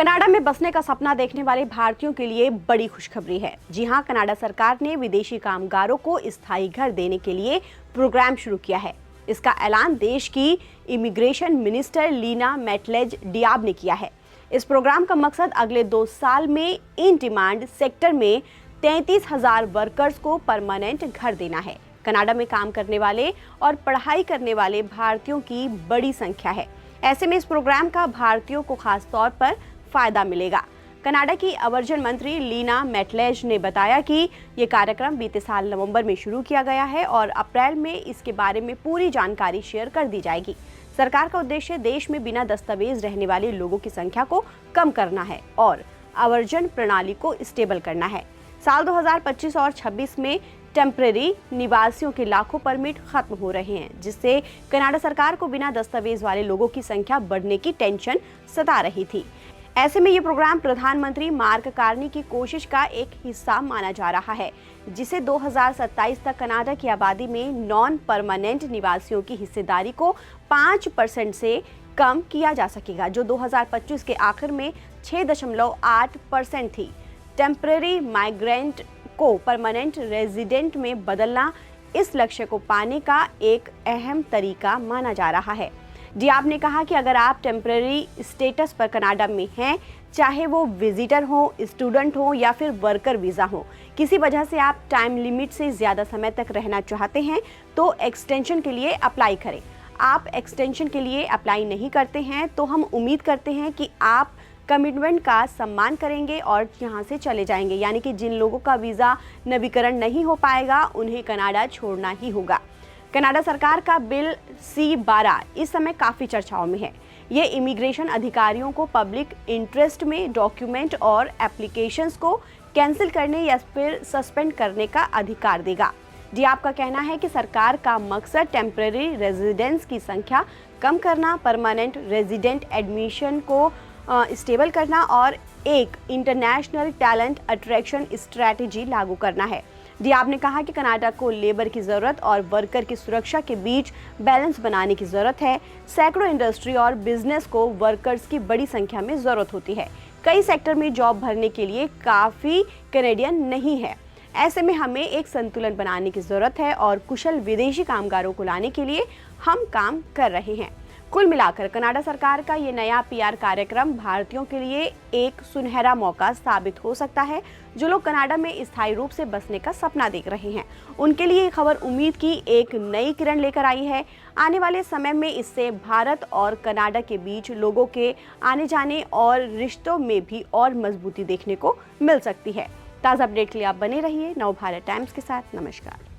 Canada में बसने का सपना देखने वाले भारतीयों के लिए बड़ी खुशखबरी है। जी हां, कनाडा सरकार ने विदेशी कामगारों को स्थायी घर देने के लिए प्रोग्राम शुरू किया है। इसका ऐलान देश की इमिग्रेशन मिनिस्टर लीना मैटलेज डियाब ने किया है। इस प्रोग्राम का मकसद अगले 2 साल में इन डिमांड सेक्टर में 33,000 वर्कर्स को परमानेंट घर देना है। कनाडा में काम करने वाले और पढ़ाई करने वाले भारतीयों की बड़ी संख्या है। ऐसे में इस प्रोग्राम का भारतीयों को खास तौर पर फायदा मिलेगा। कनाडा की आवर्जन मंत्री लीना मैटलेज ने बताया कि ये कार्यक्रम बीते साल नवंबर में शुरू किया गया है और अप्रैल में इसके बारे में पूरी जानकारी शेयर कर दी जाएगी। सरकार का उद्देश्य देश में बिना दस्तावेज रहने वाले लोगों की संख्या को कम करना है और आवर्जन प्रणाली को स्टेबल करना है। साल 2025 और 26 में टेम्परेरी निवासियों के लाखों परमिट खत्म हो रहे हैं, जिससे कनाडा सरकार को बिना दस्तावेज वाले लोगों की संख्या बढ़ने की टेंशन सता रही थी। ऐसे में ये प्रोग्राम प्रधानमंत्री मार्क कार्नी की कोशिश का एक हिस्सा माना जा रहा है, जिसे 2027 तक कनाडा की आबादी में नॉन परमानेंट निवासियों की हिस्सेदारी को 5% से कम किया जा सकेगा, जो 2025 के आखिर में 6.8% थी। टेम्परेरी माइग्रेंट को परमानेंट रेजिडेंट में बदलना इस लक्ष्य को पाने का एक अहम तरीका माना जा रहा है। डियाब ने कहा कि अगर आप टेम्परेरी स्टेटस पर कनाडा में हैं, चाहे वो विजिटर हो, स्टूडेंट हो या फिर वर्कर वीज़ा हो, किसी वजह से आप टाइम लिमिट से ज़्यादा समय तक रहना चाहते हैं तो एक्सटेंशन के लिए अप्लाई करें। आप एक्सटेंशन के लिए अप्लाई नहीं करते हैं तो हम उम्मीद करते हैं कि आप कमिटमेंट का सम्मान करेंगे और यहाँ से चले जाएंगे। यानी कि जिन लोगों का वीज़ा नवीकरण नहीं हो पाएगा उन्हें कनाडा छोड़ना ही होगा। कनाडा सरकार का बिल C-12 इस समय काफ़ी चर्चाओं में है। ये इमिग्रेशन अधिकारियों को पब्लिक इंटरेस्ट में डॉक्यूमेंट और एप्लीकेशंस को कैंसिल करने या फिर सस्पेंड करने का अधिकार देगा। डियाब का कहना है कि सरकार का मकसद टेम्परेरी रेजिडेंट्स की संख्या कम करना, परमानेंट रेजिडेंट एडमिशन को स्टेबल करना और एक इंटरनेशनल टैलेंट अट्रैक्शन स्ट्रैटेजी लागू करना है। डियाब ने कहा कि कनाडा को लेबर की ज़रूरत और वर्कर की सुरक्षा के बीच बैलेंस बनाने की ज़रूरत है। सैकड़ों इंडस्ट्री और बिजनेस को वर्कर्स की बड़ी संख्या में ज़रूरत होती है। कई सेक्टर में जॉब भरने के लिए काफ़ी कैनेडियन नहीं है। ऐसे में हमें एक संतुलन बनाने की ज़रूरत है और कुशल विदेशी कामगारों को लाने के लिए हम काम कर रहे हैं। कुल मिलाकर कनाडा सरकार का ये नया PR कार्यक्रम भारतीयों के लिए एक सुनहरा मौका साबित हो सकता है। जो लोग कनाडा में स्थायी रूप से बसने का सपना देख रहे हैं, उनके लिए ये खबर उम्मीद की एक नई किरण लेकर आई है। आने वाले समय में इससे भारत और कनाडा के बीच लोगों के आने जाने और रिश्तों में भी और मजबूती देखने को मिल सकती है। ताज़ा अपडेट के लिए आप बने रहिए नवभारत टाइम्स के साथ। नमस्कार।